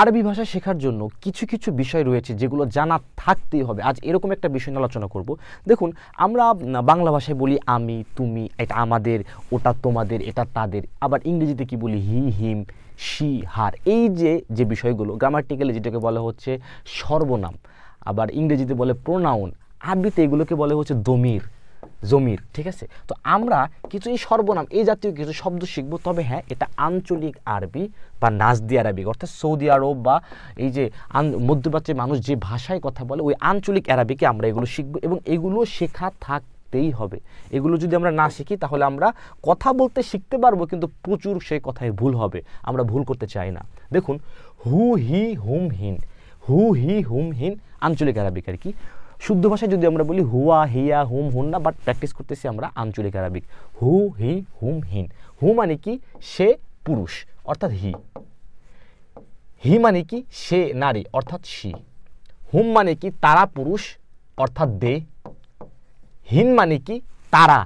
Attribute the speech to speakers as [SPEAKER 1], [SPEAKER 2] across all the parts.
[SPEAKER 1] আরবি ভাষা শেখার জন্য কিছু কিছু বিষয় রয়েছে যেগুলো জানা থাকতেই হবে। আজ এরকম একটা বিষয় নিয়ে আলোচনা করব। দেখুন, আমরা বাংলা ভাষায় বলি আমি, তুমি, এটা আমাদের, ওটা তোমাদের, এটা তাদের। আবার ইংরেজিতে কি বলি? হি, হিম, শি, হার। এই যে বিষয়গুলো গ্রামাটিক্যালি যেটাকে বলা হচ্ছে সর্বনাম, আবার ইংরেজিতে বলে প্রোনাউন, আরবিতে এগুলোকে বলে হচ্ছে জমির। ঠিক আছে? তো আমরা কিছু এই সর্বনাম, এই জাতীয় কিছু শব্দ শিখবো। তবে হ্যাঁ, এটা আঞ্চলিক আরবি বা নাজদি আরবিক, অর্থাৎ সৌদি আরব বা এই যে মধ্যপ্রাচ্যের মানুষ যে ভাষায় কথা বলে ওই আঞ্চলিক আরবিকে আমরা এগুলো শিখবো, এবং এগুলো শেখা থাকতেই হবে। এগুলো যদি আমরা না শিখি তাহলে আমরা কথা বলতে শিখতে পারবো, কিন্তু প্রচুর সেই কথায় ভুল হবে। আমরা ভুল করতে চাই না। দেখুন, হু, হি, হুম, হিন আঞ্চলিক আরবিক আর কি। শুদ্ধ ভাষায় যদি আমরা বলি হুয়া, হিয়া, হুম, হুন্না, বাট প্র্যাকটিস করতেছি আমরা আঞ্চলিক আরবিক। হু, হি, হুম, হিন। হু মানে কি? সে পুরুষ, অর্থাৎ হি। হি মানে কি? সে নারী, অর্থাৎ শি। হুম মানে কি? তারা পুরুষ, অর্থাৎ দে। হিন মানে কি? তারা,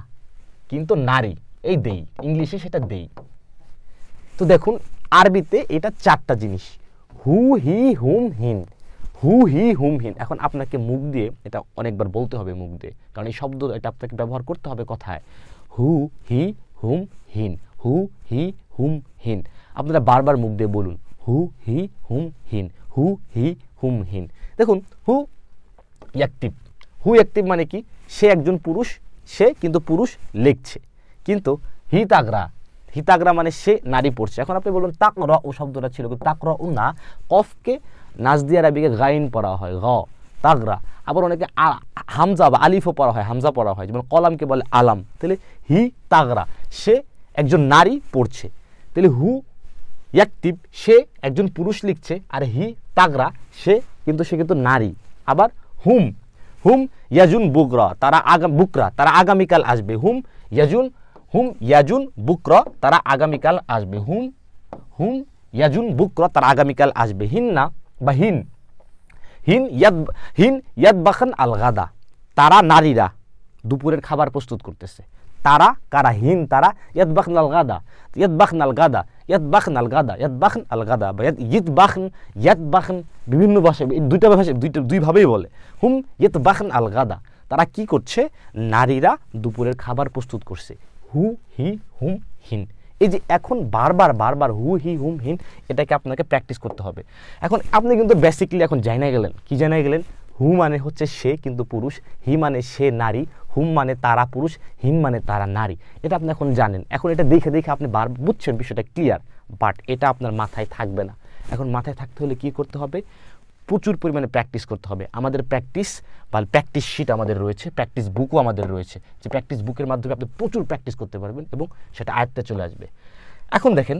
[SPEAKER 1] কিন্তু নারী, এই দেই। ইংলিশে সেটা দেই। তো দেখুন, আরবিতে এটা চারটা জিনিস, হু, হি, হুম, হিন। হু, হি, হুম, হিন। এখন আপনাকে মুখ দিয়ে এটা অনেকবার বলতে হবে, মুখ দিয়ে, কারণ এই শব্দ এটা আপনাকে ব্যবহার করতে হবে কথায়। হু, হি, হুম, হিন। হু, হি, হুম, হিন। আপনারা বারবার মুখ দিয়ে বলুন, হু, হি, হুম, হিন। হু, হি, হুম, হিন। দেখুন, হু অ্যাক্টিভ মানে কি? সে একজন পুরুষ, সে কিন্তু পুরুষ লিখছে। কিন্তু হিতাগরা মানে সে নারী পড়ছে। এখন আপনি বলুন তাকরা ও শব্দটা ছিল, কিন্তু তাকরা ও না, কফকে নাজদি আরবিকে গাইন পড়া হয়, গ, তাগরা। আবার অনেকে হামজা বা আলিফও পড়া হয়, হামজা পড়া হয়, যেমন কলামকে বলে আলাম। তাহলে হি তাগরা, সে একজন নারী পড়ছে। তাহলে হু অ্যাক্টিভ, সে একজন পুরুষ লিখছে, আর হি তাগরা, সে কিন্তু নারী। আবার হুম ইয়াজুন বুকরা, তারা আগামীকাল আসবে। হুম ইয়াজুন বুকরা, তারা আগামীকাল আসবে। হুম ইয়াজুন বুকরা, তারা আগামীকাল আসবে। হিন্না বা হিন ইয়াদবাখান আল গাদা, তারা নারীরা দুপুরের খাবার প্রস্তুত করতেছে। তারা কারা? হিন তারা। ইয়াদবাখান আল গাদা বা ইয়াদবাখান বিভিন্ন ভাষায়, দুইভাবেই বলে। হুম ইয়াদবাখান আল গাদা, তারা কি করছে? নারীরা দুপুরের খাবার প্রস্তুত করছে। হু, হি, হুম, হিন। এই যে এখন বারবার হু, হি, হুম, হিন, এটাকে আপনাকে প্র্যাকটিস করতে হবে। এখন আপনি কিন্তু বেসিক্যালি এখন জানা গেলেন। কি জানা গেলেন? হু মানে হচ্ছে সে কিন্তু পুরুষ, হি মানে সে নারী, হুম মানে তারা পুরুষ, হিন মানে তারা নারী। এটা আপনি এখন জানেন। এখন এটা দেখে আপনি বুঝছেন, বিষয়টা ক্লিয়ার। বাট এটা আপনার মাথায় থাকবে না। এখন মাথায় থাকতে হলে কি করতে হবে? প্রচুর পরিমাণে প্র্যাকটিস করতে হবে। আমাদের প্র্যাকটিস শিট আমাদের রয়েছে, প্র্যাকটিস বুকও আমাদের রয়েছে, যে প্র্যাকটিস বুকের মাধ্যমে আপনি প্রচুর প্র্যাকটিস করতে পারবেন এবং সেটা আয়ত্তে চলে আসবে। এখন দেখেন,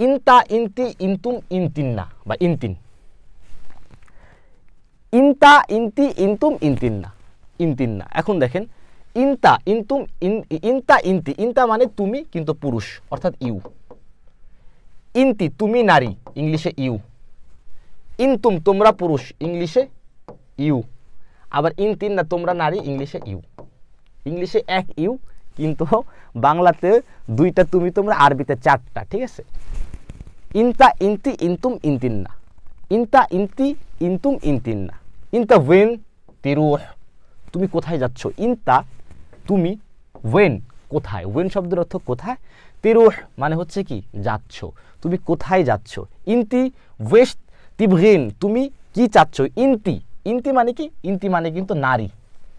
[SPEAKER 1] ইনতা, ইনতি, ইনতুম, ইনতিন্না বা ইনতিন। ইনতা, ইনতি, ইনতুম, ইনতিন্না। এখন দেখেন, ইনতা, ইনতুম, ইনতা, ইনতি। ইনতা মানে তুমি কিন্তু পুরুষ, অর্থাৎ ইউ। ইনতি তুমি নারী, ইংলিশে ইউ। ইনতুম তোমরা পুরুষ, ইংলিশে ইউ। আবার ইনতিন্না তোমরা নারী, ইংলিশে ইউ। ইংলিশে এক ইউ, কিন্তু বাংলাতে দুইটা তুমি তোমরা, আরবিতে চারটা। ঠিক আছে? ইনতা, ইনতি, ইনতুম, ইনতিন্না। ইনতা, ইনতি, ইনতুম, ইনতিন্না। ইনতা ওয়েন তিরুহ, তুমি কোথায় যাচ্ছ? ইনতা তুমি, ওয়েন কোথায়। ওয়েন শব্দের অর্থ কোথায়। তিরুহ মানে হচ্ছে কি? যাচ্ছ। তুমি কোথায় যাচ্ছ? ইনতি ওয়েস্ট তিবগিন, তুমি কি চাচ্ছ? ইনতি মানে কি? ইনতি মানে কিন্তু নারী।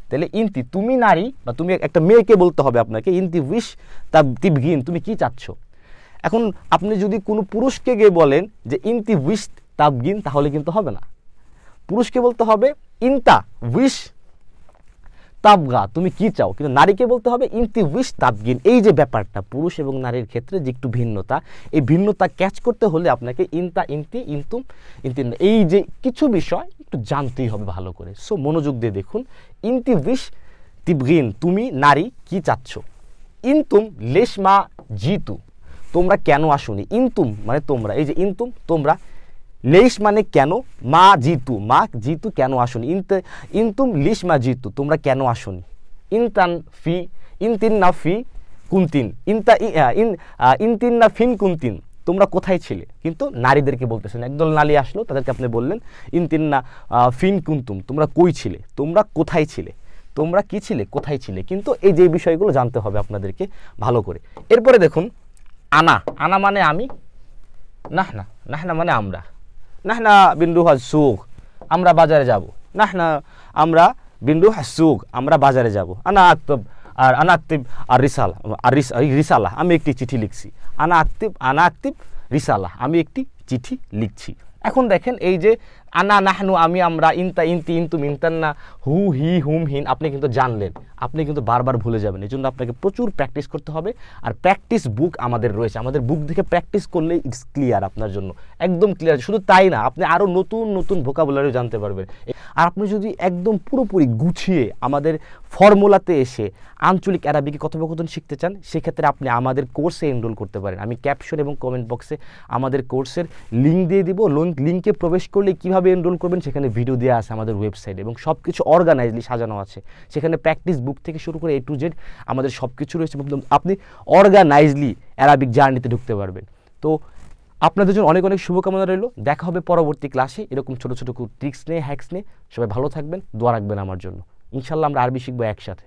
[SPEAKER 1] তাহলে ইনতি তুমি নারী, বা তুমি একটা মেয়েকে বলতে হবে আপনাকে। ইনতি উইশ তিবগিন, তুমি কি চাচ্ছ? এখন আপনি যদি কোনো পুরুষকে গিয়ে বলেন যে ইনতি উইশ তাবগিন, তাহলে কিন্তু হবে না। পুরুষকে বলতে হবে ইনতা উইশ তাবগা, তুমি কি চাও। কিন্তু নারীকে বলতে হবে ইনতি উইশ তাবগিন। এই যে ব্যাপারটা পুরুষ এবং নারীর ক্ষেত্রে যে একটু ভিন্নতা, এই ভিন্নতা ক্যাচ করতে হলে আপনাকে ইনতা, ইনতি, ইনতুম, ইনতিন্না, এই যে কিছু বিষয় একটু জানতেই হবে ভালো করে। সো মনোযোগ দিয়ে দেখুন। ইনতি উইশ তিবগিন, তুমি নারী কি চাচ্ছ। ইনতুম লেশমা জিতু, তোমরা কেন আসুনি। ইনতুম মানে তোমরা, এই যে ইনতুম তোমরা, লেশ মানে কেন, মা জিতু কেন আসুনি। ইনতুম লিশ মা জিতু, তোমরা কেন আসুনি। ইনতিন্না ফি কুন্তিন, ইনতিন্না ফিন কুন্তিন, তোমরা কোথায় ছিলে, কিন্তু নারীদেরকে বলতেছেন। একদল নারী আসলো, তাদেরকে আপনি বললেন ইনতিন্না ফিন কুনতুম, তোমরা কই ছিলে, তোমরা কোথায় ছিলে, তোমরা কি ছিলে, কোথায় ছিলে। কিন্তু এই যে বিষয়গুলো জানতে হবে আপনাদেরকে ভালো করে। এরপরে দেখুন আনা, আনা মানে আমি, নাহনা, নাহনা মানে আমরা, নাহনা বিনরুহা সুক, আমরা বাজারে যাব, নাহনা আমরা বিনরুহা সুক, আমরা বাজারে যাব। আনা আক্তব, আর আনা আক্তিব আর রিসালা, আর রিসালা, আমি একটি চিঠি লিখছি। আনা আক্তিব রিসালা, আমি একটি চিঠি লিখছি। এখন দেখেন এই যে আনা নাহনু আমি আমরা, ইনতা ইনতি ইনতুম ইনতান্না, হু হি হুম হিন, আপনি কিন্তু জানলেন, আপনি কিন্তু বারবার ভুলে যাবেন। এই জন্য আপনাকে প্রচুর প্র্যাকটিস করতে হবে। আর প্র্যাকটিস বুক আমাদের রয়েছে, আমাদের বুক দেখে প্র্যাকটিস করলেই ইটস ক্লিয়ার আপনার জন্য, একদম ক্লিয়ার। শুধু তাই না, আপনি আরও নতুন নতুন ভোকাবুলারিও জানতে পারবেন। আর আপনি যদি একদম পুরোপুরি গুছিয়ে আমাদের ফর্মুলাতে এসে আঞ্চলিক অ্যারাবিকে কথোপকথন শিখতে চান, সেক্ষেত্রে আপনি আমাদের কোর্সে এনরোল করতে পারেন। আমি ক্যাপশন এবং কমেন্ট বক্সে আমাদের কোর্সের লিঙ্ক দিয়ে দিব। লিঙ্কে প্রবেশ করলে কীভাবে এনরোল করবেন সেখানে ভিডিও দেওয়া আছে আমাদের ওয়েবসাইটে, এবং সব কিছু অর্গানাইজলি সাজানো আছে। সেখানে প্র্যাকটিস বুক থেকে শুরু করে A to Z আমাদের সব কিছু রয়েছে, আপনি অর্গানাইজলি অ্যারাবিক জার্নিতে ঢুকতে পারবেন। তো আপনাদের জন্য অনেক অনেক শুভকামনা রইল। দেখা হবে পরবর্তী ক্লাসে এরকম ছোটো ছোটো ট্রিক্স নিয়ে, হ্যাক্স নিয়ে। সবাই ভালো থাকবেন, দোয়া রাখবেন আমার জন্য। ইনশাল্লাহ আমরা আরবি শিখবো একসাথে।